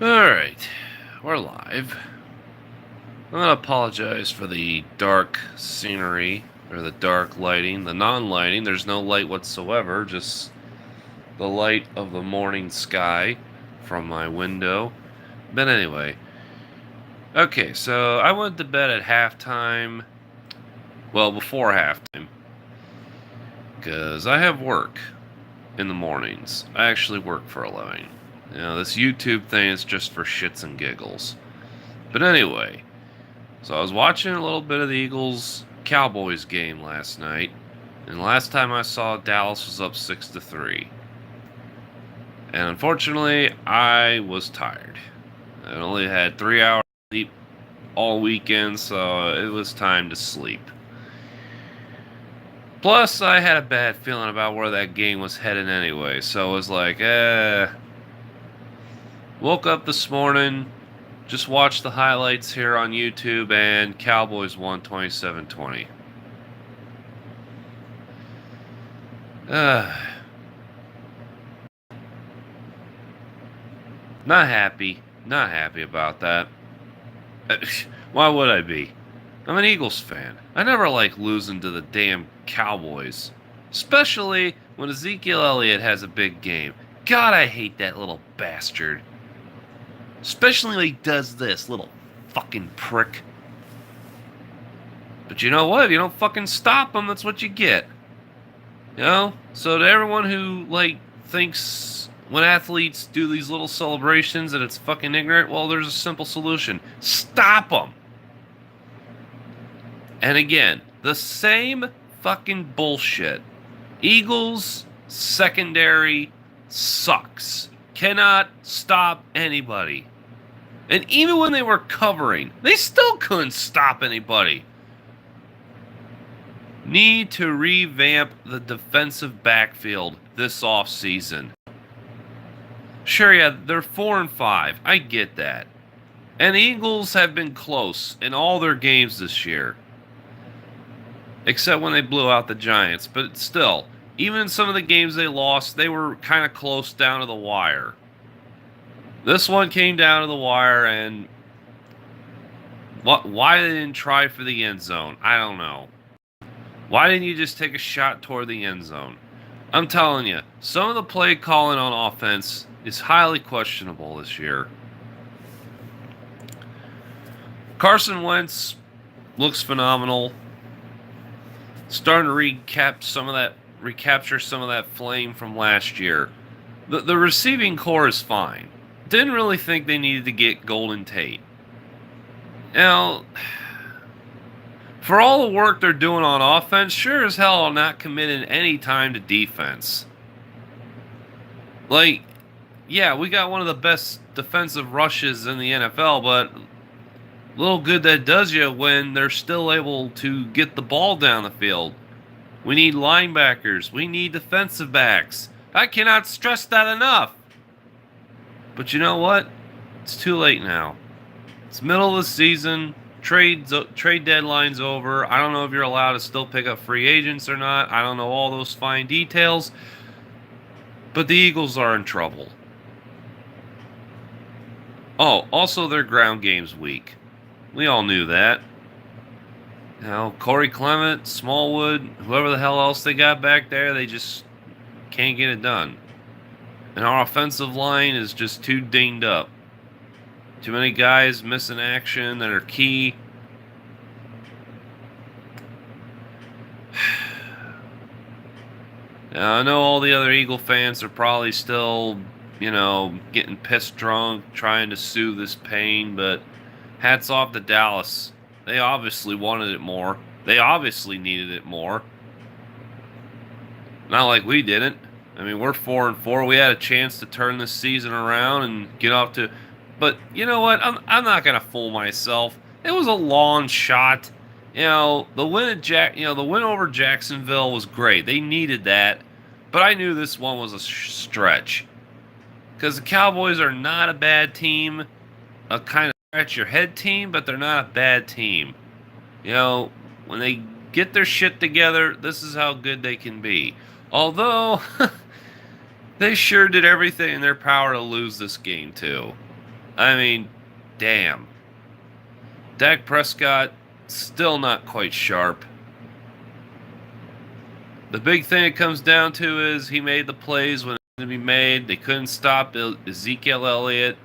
Alright, we're live. I'm gonna apologize for the dark scenery, or the dark lighting, the non-lighting. There's no light whatsoever, just the light of the morning sky from my window. But anyway, okay, so I went to bed at halftime, well, before halftime, because I have work in the mornings. I actually work for a living. This YouTube thing is just for shits and giggles. But anyway, so I was watching a little bit of the Eagles Cowboys game last night, and last time I saw Dallas was up 6-3. And unfortunately, I was tired. I only had 3 hours sleep all weekend, so it was time to sleep. Plus, I had a bad feeling about where that game was headed anyway, so it was like, Woke up this morning, just watched the highlights here on YouTube, and Cowboys won 27-20. Not happy. Not happy about that. Why would I be? I'm an Eagles fan. I never like losing to the damn Cowboys. Especially when Ezekiel Elliott has a big game. God, I hate that little bastard. Especially when he does this, little fucking prick. But you know what? If you don't fucking stop him, that's what you get. So to everyone who, thinks when athletes do these little celebrations that it's fucking ignorant, well, there's a simple solution. Stop them! And again, the same fucking bullshit. Eagles secondary sucks. Cannot stop anybody. And even when they were covering, they still couldn't stop anybody. Need to revamp the defensive backfield this offseason. Sure, yeah, they're 4-5. I get that. And the Eagles have been close in all their games this year. Except when they blew out the Giants. But still, even in some of the games they lost, they were kind of close down to the wire. This one came down to the wire, and why they didn't try for the end zone, I don't know. Why didn't you just take a shot toward the end zone? I'm telling you, some of the play calling on offense is highly questionable this year. Carson Wentz looks phenomenal. Starting to recapture some of that flame from last year. The receiving core is fine. Didn't really think they needed to get Golden Tate. Now, for all the work they're doing on offense, sure as hell I'm not committing any time to defense. Yeah, we got one of the best defensive rushes in the NFL, but little good that does you when they're still able to get the ball down the field. We need linebackers. We need defensive backs. I cannot stress that enough. But you know what? It's too late now. It's middle of the season. Trade deadline's over. I don't know if you're allowed to still pick up free agents or not. I don't know all those fine details. But the Eagles are in trouble. Oh, also their ground game's weak. We all knew that. Corey Clement, Smallwood, whoever the hell else they got back there, they just can't get it done. And our offensive line is just too dinged up. Too many guys missing action that are key. Now, I know all the other Eagle fans are probably still, getting pissed drunk, trying to soothe this pain, but hats off to Dallas. They obviously wanted it more. They obviously needed it more. Not like we didn't. I mean, we're 4-4. We had a chance to turn this season around and get off to. But you know what? I'm not gonna fool myself. It was a long shot. The win over Jacksonville was great. They needed that, but I knew this one was a stretch because the Cowboys are not a bad team. A kind of scratch your head team, but they're not a bad team. When they get their shit together, this is how good they can be. Although, they sure did everything in their power to lose this game, too. I mean, damn. Dak Prescott, still not quite sharp. The big thing it comes down to is he made the plays when it had to be made. They couldn't stop Ezekiel Elliott.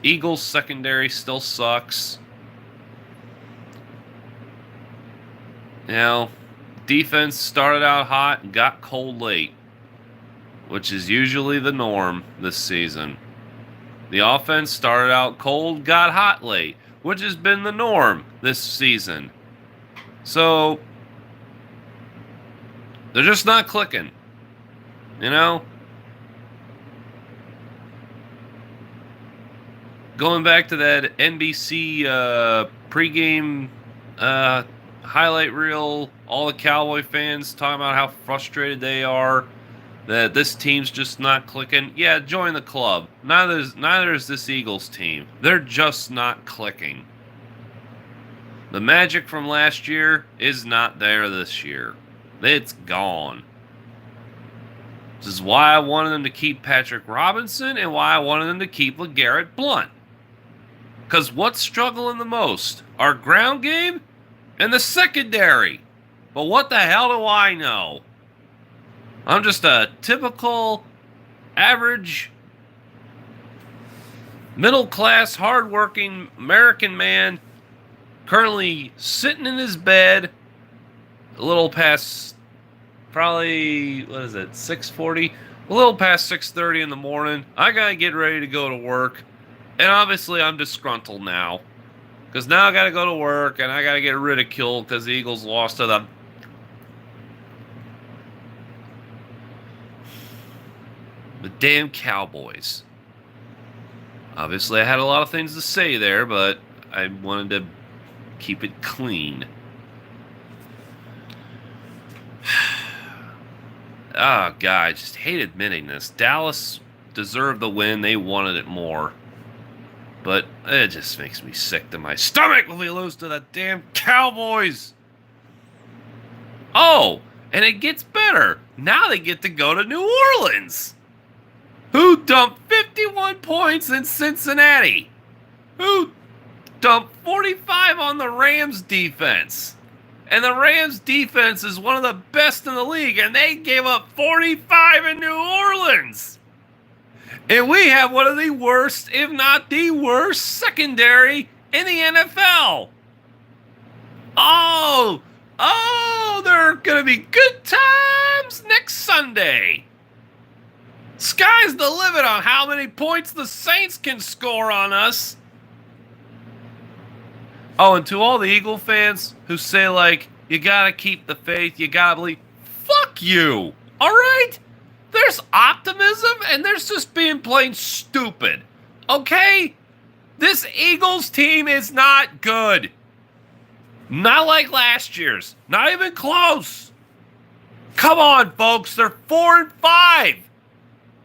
Eagles secondary still sucks. You know, defense started out hot and got cold late, which is usually the norm this season. The offense started out cold, got hot late, which has been the norm this season. So, they're just not clicking. You know? Going back to that NBC pregame highlight reel, all the Cowboy fans talking about how frustrated they are that this team's just not clicking. Yeah, join the club. Neither is this Eagles team. They're just not clicking. The magic from last year is not there this year. It's gone. This is why I wanted them to keep Patrick Robinson and why I wanted them to keep LeGarrette Blount. Because what's struggling the most? Our ground game and the secondary. But what the hell do I know? I'm just a typical, average, middle-class, hardworking American man currently sitting in his bed a little past, probably, 6:40? A little past 6:30 in the morning. I gotta get ready to go to work. And obviously I'm disgruntled now. Because now I gotta go to work and I gotta get ridiculed because the Eagles lost to the damn Cowboys. Obviously I had a lot of things to say there, but I wanted to keep it clean. Oh, God, I just hate admitting this. Dallas deserved the win. They wanted it more. But it just makes me sick to my stomach when we lose to the damn Cowboys. Oh, and it gets better. Now they get to go to New Orleans, who dumped 51 points in Cincinnati, who dumped 45 on the Rams defense. And the Rams defense is one of the best in the league, and they gave up 45 in New Orleans. And we have one of the worst, if not the worst, secondary in the NFL. Oh, there are going to be good times next Sunday. Sky's the limit on how many points the Saints can score on us. Oh, and to all the Eagle fans who say, like, you gotta keep the faith, you gotta believe, fuck you, alright? There's optimism, and there's just being plain stupid, okay? This Eagles team is not good. Not like last year's. Not even close. Come on, folks, they're 4-5.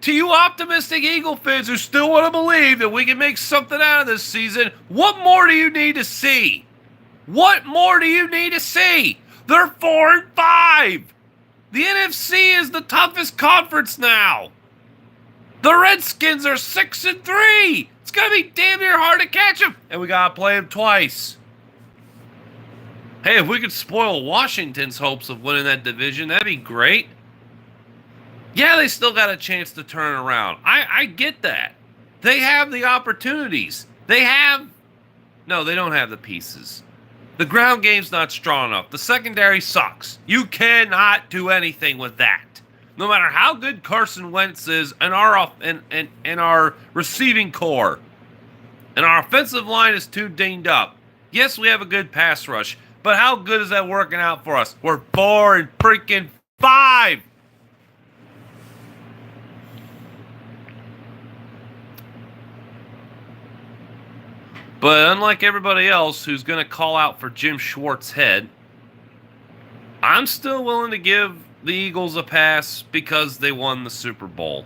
To you optimistic Eagle fans who still want to believe that we can make something out of this season, what more do you need to see? What more do you need to see? They're 4-5. The NFC is the toughest conference now. The Redskins are 6-3. It's going to be damn near hard to catch them. And we got to play them twice. Hey, if we could spoil Washington's hopes of winning that division, that'd be great. Yeah, they still got a chance to turn around. I get that. They have the opportunities. No, they don't have the pieces. The ground game's not strong enough. The secondary sucks. You cannot do anything with that. No matter how good Carson Wentz is and our receiving core. And our offensive line is too dinged up. Yes, we have a good pass rush, but how good is that working out for us? We're 4-5. But unlike everybody else who's going to call out for Jim Schwartz's head, I'm still willing to give the Eagles a pass because they won the Super Bowl.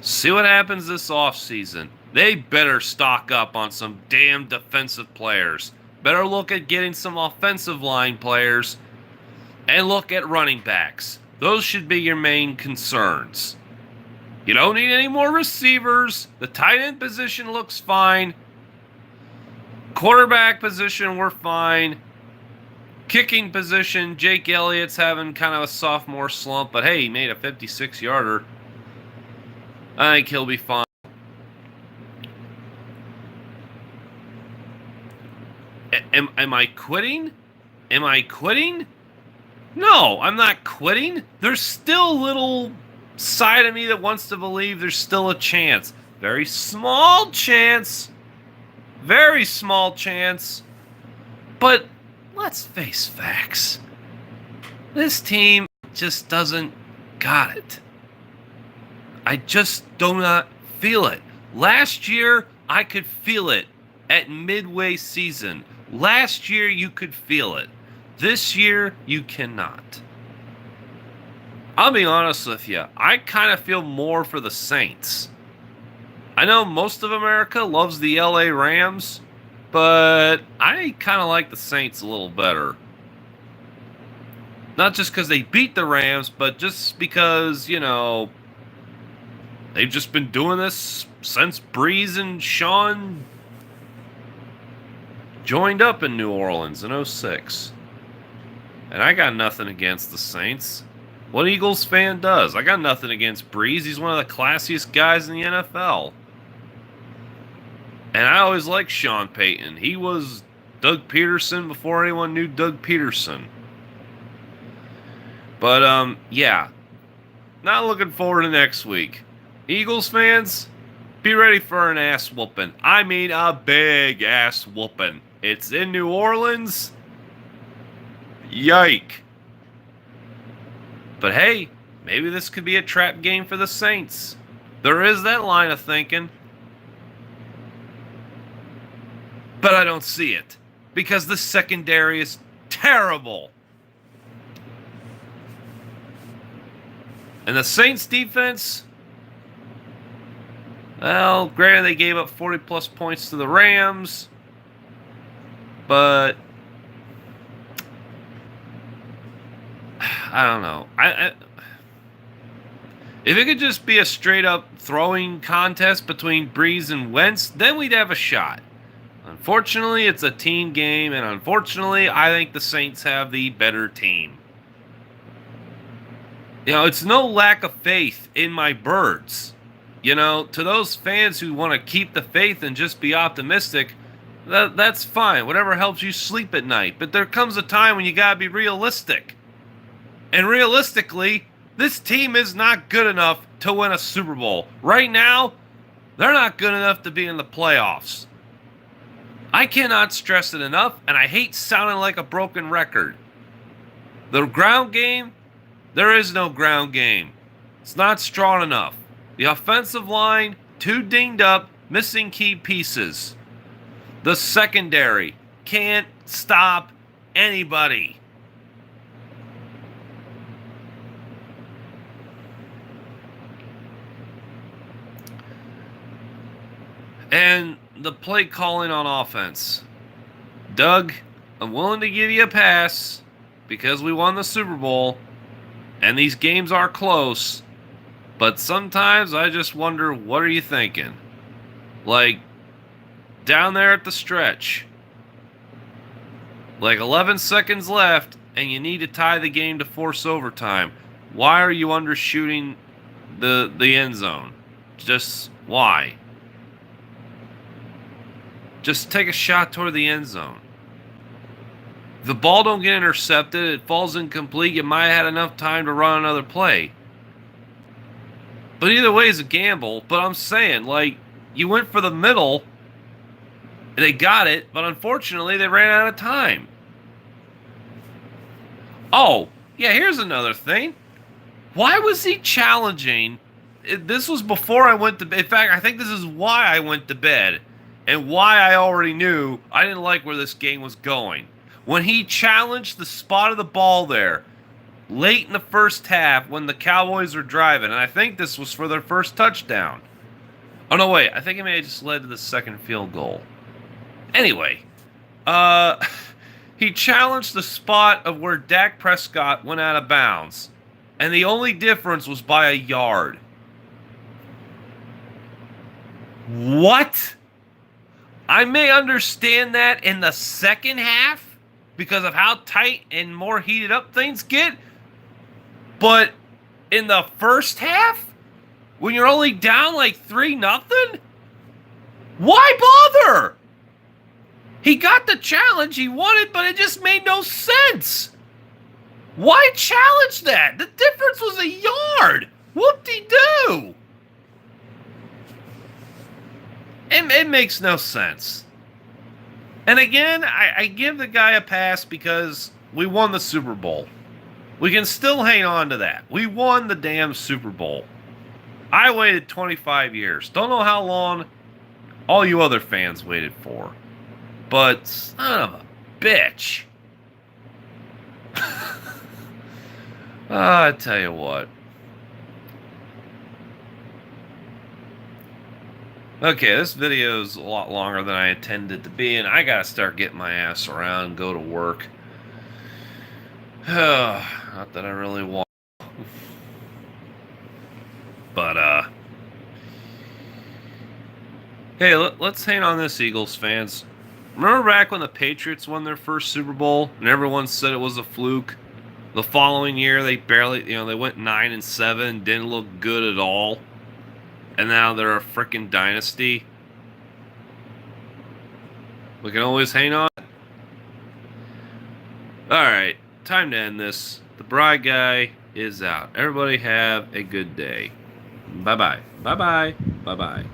See what happens this offseason. They better stock up on some damn defensive players. Better look at getting some offensive line players and look at running backs. Those should be your main concerns. You don't need any more receivers. The tight end position looks fine. Quarterback position, we're fine. Kicking position, Jake Elliott's having kind of a sophomore slump, but hey, he made a 56-yarder. I think he'll be fine. Am I quitting? Am I quitting? No, I'm not quitting. There's still a little side of me that wants to believe there's still a chance. Very small chance. Very small chance. But let's face facts. This team just doesn't got it. I just do not feel it. Last year, I could feel it at midway season. Last year, you could feel it. This year, you cannot. I'll be honest with you. I kind of feel more for the Saints. I know most of America loves the LA Rams, but I kind of like the Saints a little better. Not just because they beat the Rams, but just because, you know, they've just been doing this since Breeze and Sean joined up in New Orleans in 06. And I got nothing against the Saints. What Eagles fan does? I got nothing against Breeze. He's one of the classiest guys in the NFL. And I always liked Sean Payton. He was Doug Peterson before anyone knew Doug Peterson. But, yeah. Not looking forward to next week. Eagles fans, be ready for an ass whooping. I mean a big ass whooping. It's in New Orleans. Yike. But hey, maybe this could be a trap game for the Saints. There is that line of thinking. But I don't see it. Because the secondary is terrible. And the Saints defense, well, granted they gave up 40-plus points to the Rams. But I don't know. If it could just be a straight-up throwing contest between Breeze and Wentz, then we'd have a shot. Unfortunately, it's a team game, and unfortunately, I think the Saints have the better team. You know, it's no lack of faith in my birds. You know, to those fans who want to keep the faith and just be optimistic, that's fine. Whatever helps you sleep at night. But there comes a time when you got to be realistic. And realistically, this team is not good enough to win a Super Bowl. Right now, they're not good enough to be in the playoffs. I cannot stress it enough, and I hate sounding like a broken record. The ground game, there is no ground game. It's not strong enough. The offensive line, too dinged up, missing key pieces. The secondary can't stop anybody. And the play calling on offense. Doug, I'm willing to give you a pass because we won the Super Bowl and these games are close, but sometimes I just wonder, what are you thinking? Like, down there at the stretch, like 11 seconds left and you need to tie the game to force overtime. Why are you undershooting the end zone? Just why? Just take a shot toward the end zone. If the ball don't get intercepted, it falls incomplete, you might have had enough time to run another play. But either way is a gamble. But I'm saying, like, you went for the middle, and they got it, but unfortunately they ran out of time. Oh, yeah, here's another thing. Why was he challenging? This was before I went to bed. In fact, I think this is why I went to bed. And why I already knew I didn't like where this game was going. When he challenged the spot of the ball there, late in the first half when the Cowboys were driving, and I think this was for their first touchdown. Oh, no, wait. I think it may have just led to the second field goal. Anyway, he challenged the spot of where Dak Prescott went out of bounds. And the only difference was by a yard. What? I may understand that in the second half because of how tight and more heated up things get, but in the first half, when you're only down like 3-0, why bother? He got the challenge he wanted, but it just made no sense. Why challenge that? The difference was a yard. Whoop-de-doo. It makes no sense. And again, I give the guy a pass because we won the Super Bowl. We can still hang on to that. We won the damn Super Bowl. I waited 25 years. Don't know how long all you other fans waited for. But son of a bitch. I tell you what. Okay, this video is a lot longer than I intended it to be, and I gotta start getting my ass around and go to work. Not that I really want. But, hey, let's hang on this, Eagles fans. Remember back when the Patriots won their first Super Bowl and everyone said it was a fluke? The following year, they barely, they went 9-7, didn't look good at all. And now they're a freaking dynasty. We can always hang on. Alright, time to end this. The Bride Guy is out. Everybody have a good day. Bye-bye. Bye-bye. Bye-bye.